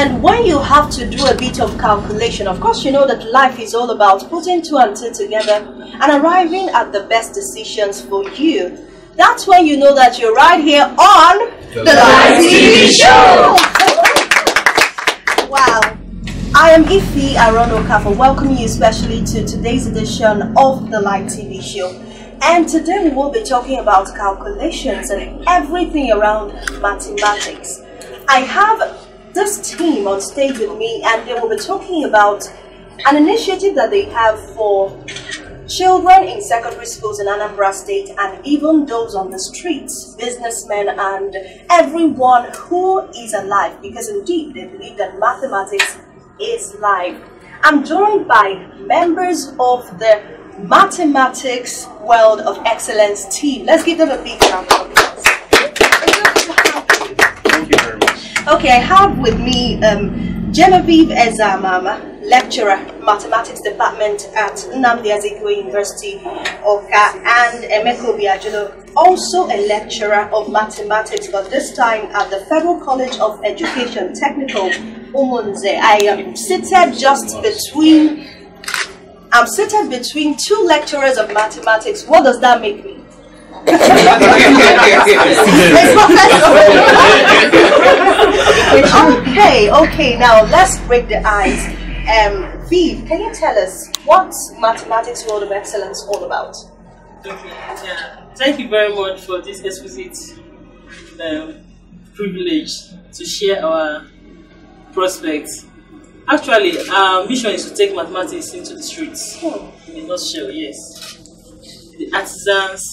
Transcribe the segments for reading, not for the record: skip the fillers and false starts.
And when you have to do a bit of calculation, of course, you know that life is all about putting two and two together and arriving at the best decisions for you. That's when you know that you're right here on the Light TV Show. Wow. I am Ife Aronoka, welcoming you especially to today's edition of the Light TV Show. And today we will be talking about calculations and everything around mathematics. I have this team on stage with me, and they will be talking about an initiative that they have for children in secondary schools in Anambra State, and even those on the streets, businessmen and everyone who is alive, because indeed they believe that mathematics is life. I'm joined by members of the Mathematics World of Excellence team. Let's give them a big round of applause. Thank you very much. Okay, I have with me Genevieve Ezamama, lecturer, mathematics department at Anambra State University, Oka, and Emeko Biajulo, also a lecturer of mathematics, but this time at the Federal College of Education, Technical, Umunze. I am seated between two lecturers of mathematics. What does that make me? Okay, now let's break the ice. Viv, can you tell us what's Mathematics World of Excellence all about? Okay, thank you very much for this exquisite privilege to share our prospects. Actually, our mission is to take mathematics into the streets. In a nutshell, yes. The artisans,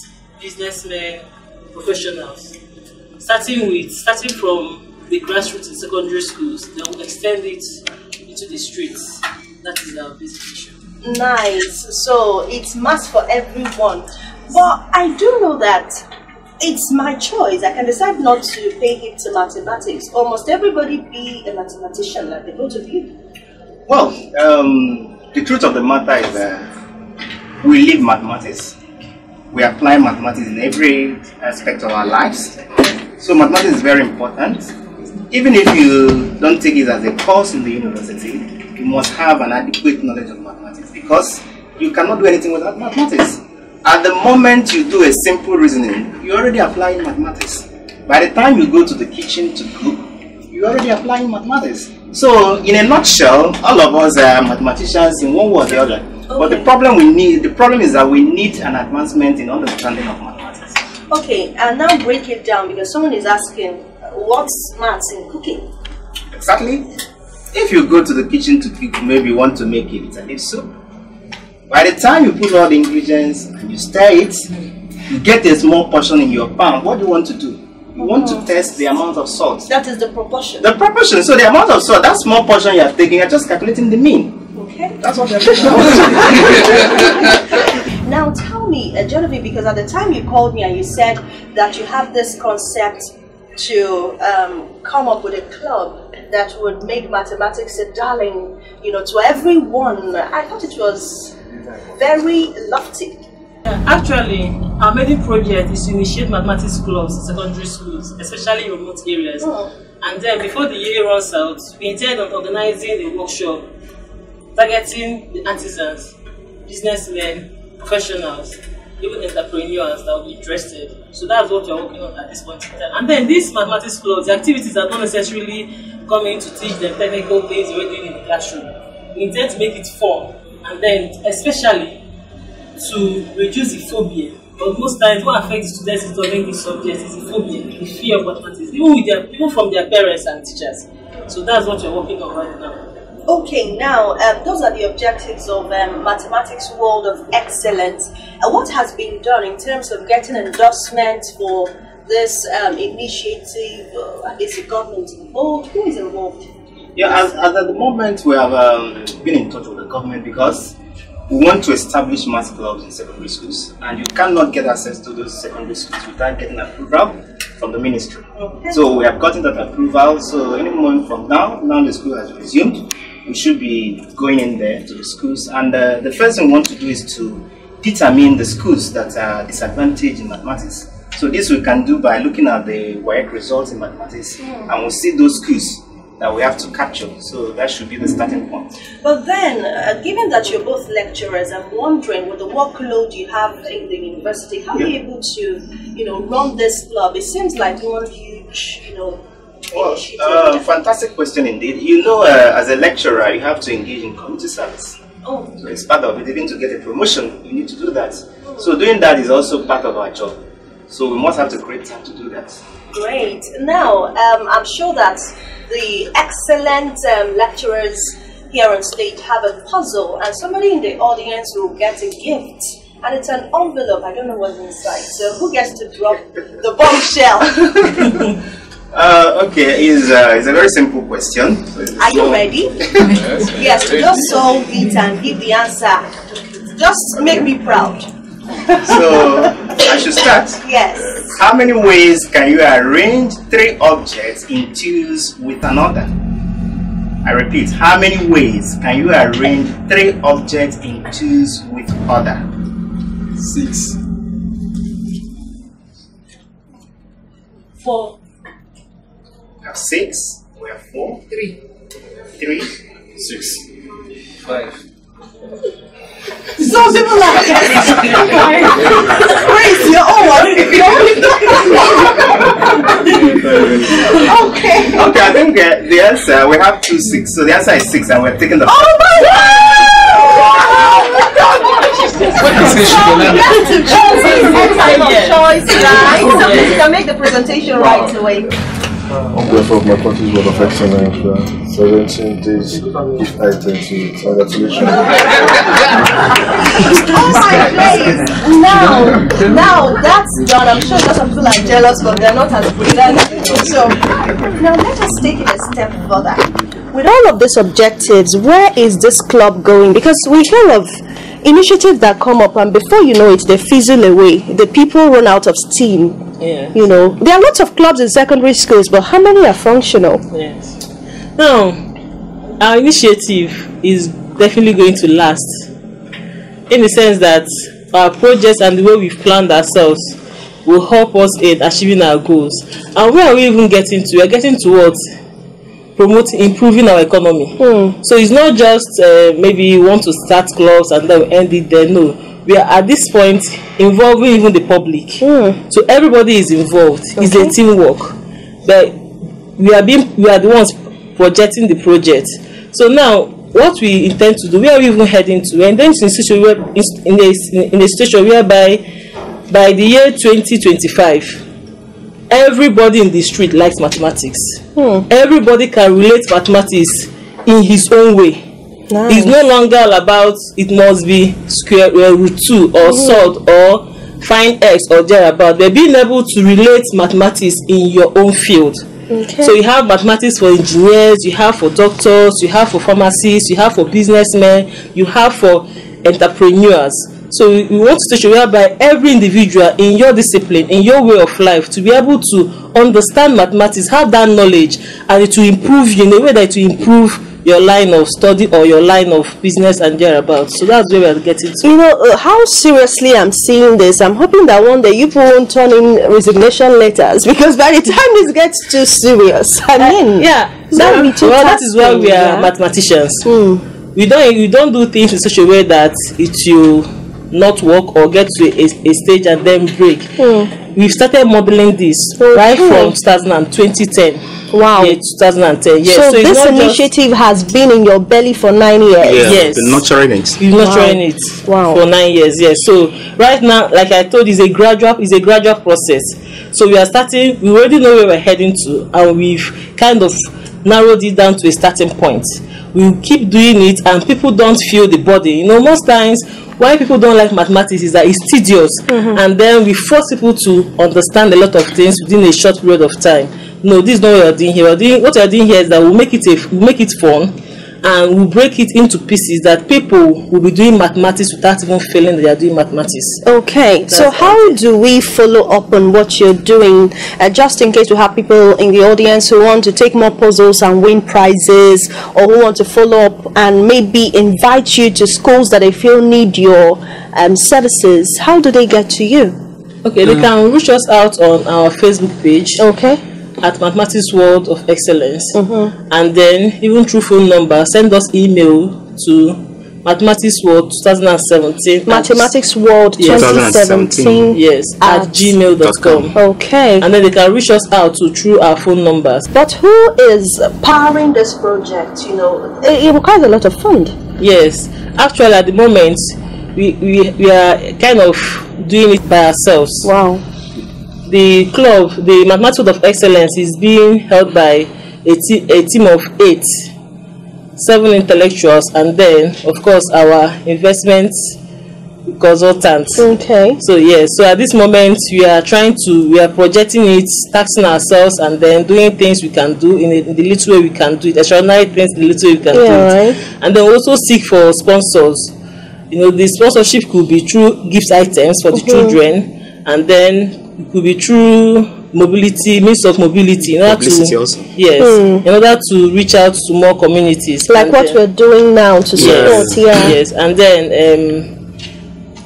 businessmen, professionals. Starting from the grassroots in secondary schools, then we'll extend it into the streets. That is our basic mission. Nice. So it's maths for everyone. But I do know that it's my choice. I can decide not to pay heed to mathematics. Or must everybody be a mathematician like the both of you? Well, the truth of the matter is that we live mathematics. We apply mathematics in every aspect of our lives. So mathematics is very important. Even if you don't take it as a course in the university, you must have an adequate knowledge of mathematics, because you cannot do anything without mathematics. At the moment you do a simple reasoning, you're already applying mathematics. By the time you go to the kitchen to cook, you're already applying mathematics. So in a nutshell, all of us are mathematicians in one way or the other. Okay. But the problem is that we need an advancement in understanding of mathematics. Okay, and now break it down, because someone is asking, what's maths in cooking? Exactly. If you go to the kitchen to cook, maybe you want to make a bitter leaf soup. By the time you put all the ingredients and you stir it, you get a small portion in your pan. What do you want to do? You want to test the amount of salt. That is the proportion. The proportion. So the amount of salt, that small portion you are taking, you're just calculating the mean. Okay. That's what you're doing. Now tell me, Genevieve, because at the time you called me and you said that you have this concept to come up with a club that would make mathematics a darling, to everyone. I thought it was very lofty. Actually, our main project is to initiate mathematics clubs in secondary schools, especially in remote areas. And then before the year runs out, we intend on organizing a workshop targeting the artisans, businessmen, professionals, even entrepreneurs that will be interested. So that's what we're working on at this point in time. And then these mathematics clubs, the activities are not necessarily coming to teach them technical things we're doing in the classroom. We intend to make it fun, and then especially to reduce the phobia. But most times what affects students in studying these subjects is the phobia, the fear of mathematics, even from their parents and teachers. So that's what we're working on right now. Okay, now those are the objectives of Mathematics World of Excellence. What has been done in terms of getting endorsement for this initiative? Is the government involved? Who is involved? Yeah, as at the moment we have been in touch with the government, because we want to establish maths clubs in secondary schools, and you cannot get access to those secondary schools without getting approval from the ministry. Okay. So we have gotten that approval. So any moment from now the school has resumed, we should be going in there to the schools, and the first thing we want to do is to determine the schools that are disadvantaged in mathematics. So this we can do by looking at the WAEC results in mathematics, and we'll see those schools that we have to capture. So that should be the starting point. But then, given that you're both lecturers, I'm wondering, with the workload you have in the university, how are you able to, run this club? It seems like one huge, Well, fantastic question indeed. As a lecturer, you have to engage in community service. Oh. So it's part of it. Even to get a promotion, you need to do that. So doing that is also part of our job. So we must have to create time to do that. Great. Now, I'm sure that the excellent lecturers here on stage have a puzzle, and somebody in the audience will get a gift. And it's an envelope. I don't know what's inside. So who gets to drop the bombshell? Okay, it's a very simple question. Are you ready? Yes, just solve it and give the answer. Just make me proud. So, I should start? Yes. How many ways can you arrange 3 objects in twos with another? I repeat, how many ways can you arrange 3 objects in twos with other? 6. 4. We have 6. We have 4. 3. 3. 6. 5. Some people like Wait, your own one. Okay. Okay, I think the answer, we have 2 6. So the answer is 6, and we're taking the. Oh my God! Choice, right? So you can make the presentation right away. On behalf of my country's Board of Excellence, 17 days gift item to congratulations. Oh my days! Now that's done. I'm sure that some people are jealous, but they're not as brilliant. So now let us take it a step further. With all of these objectives, where is this club going? Because we hear of initiatives that come up, and before you know it, they fizzle away. The people run out of steam. Yeah. There are lots of clubs in secondary schools, but how many are functional? Yes. Now, our initiative is definitely going to last, in the sense that our projects and the way we've planned ourselves will help us in achieving our goals. And where are we even getting to? We're getting towards improving our economy. So it's not just maybe you want to start clubs and then we end it there. No, we are at this point involving even the public. So everybody is involved. Okay. It's a teamwork. But we are the ones projecting the project. So now what we intend to do, where are we even heading to? And then in a situation whereby by the year 2025, everybody in the street likes mathematics. Everybody can relate mathematics in his own way. Nice. It's no longer all about it must be square root 2 or solve or find x or thereabout. They're being able to relate mathematics in your own field. Okay. So you have mathematics for engineers, you have for doctors, you have for pharmacists, you have for businessmen, you have for entrepreneurs. So we want to show whereby every individual in your discipline, in your way of life, to be able to understand mathematics, have that knowledge, and it will improve you in a way that it will improve your line of study or your line of business and thereabouts. So that's where we are getting to. How seriously I'm seeing this, I'm hoping that one day you people won't turn in resignation letters, because by the time this gets too serious, that is why we are mathematicians. We don't do things in such a way that it will not work or get to a stage and then break. We've started modeling this right from 2010. Wow. Yeah, 2010. Yes. So this initiative has been in your belly for 9 years. Yeah, yes. Been nurturing it. We've nurturing it for 9 years. Yes. So right now, like I told you, it's a gradual process. So we are starting. We already know where we're heading to, and we've kind of narrowed it down to a starting point. We'll keep doing it, and people don't feel the body. Most times why people don't like mathematics is that it's tedious, and then we force people to understand a lot of things within a short period of time. No, this is not what you're doing here. What you're doing here is that we'll make it fun, and we'll break it into pieces that people will be doing mathematics without even feeling that they are doing mathematics. Okay, so how do we follow up on what you're doing, just in case we have people in the audience who want to take more puzzles and win prizes, or who want to follow up and maybe invite you to schools that they feel need your services? How do they get to you? Okay, they can reach us out on our Facebook page. Okay. at Mathematics World of Excellence, and then even through phone number, send us email to Mathematics World 2017. Mathematics World 2017. Yes, at gmail.com. Okay. And then they can reach us out through our phone numbers. But who is powering this project? You know, it requires a lot of fund. Yes, actually at the moment we are kind of doing it by ourselves. Wow. The club, the Mathematics World of Excellence, is being held by a team of 7 intellectuals, and then of course our investment consultants. Okay. So yes, so at this moment we are projecting it, taxing ourselves, and then doing things we can do in the little way we can do it, extraordinary things in the little way we can do it. Right. And then also seek for sponsors. You know, the sponsorship could be through gift items for the children, and then it could be through mobility, means of mobility, in order publicity also. Yes, in order to reach out to more communities, like and what we're doing now to support. Yes, and then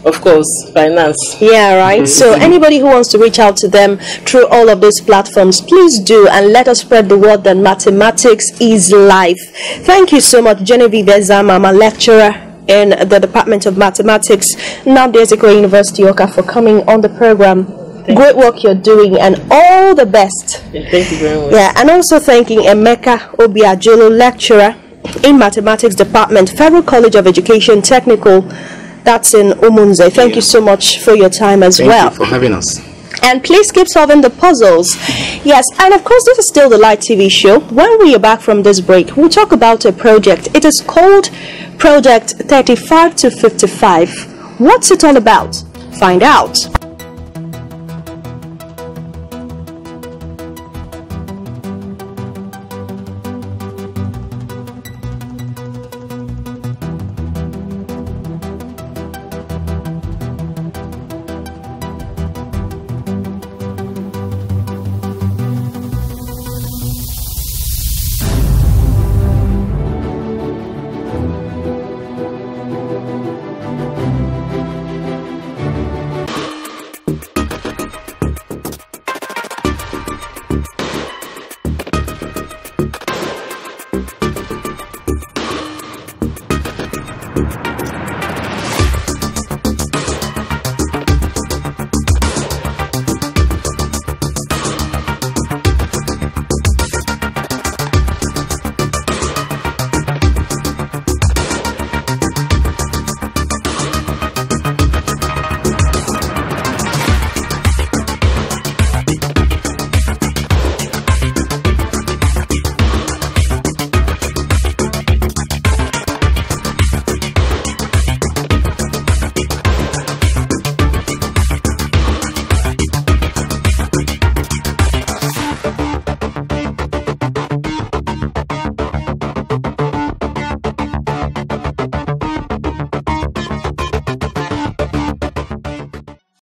of course finance. Yeah, right. So anybody who wants to reach out to them through all of these platforms, please do, and let us spread the word that mathematics is life. Thank you so much, Genevieve Ezama, I'm a lecturer in the Department of Mathematics, Nnamdi Ezekwe University, Oka, for coming on the program. Great work you're doing, and all the best. Yeah, thank you very much. Yeah, and also thanking Emeka Obiajulu, lecturer in Mathematics Department, Federal College of Education Technical, that's in Umunze. Thank you so much for your time as well. Thank you for having us. And please keep solving the puzzles. Yes, and of course this is still the Light TV show. When we are back from this break, we'll talk about a project. It is called Project 35 to 55. What's it all about? Find out.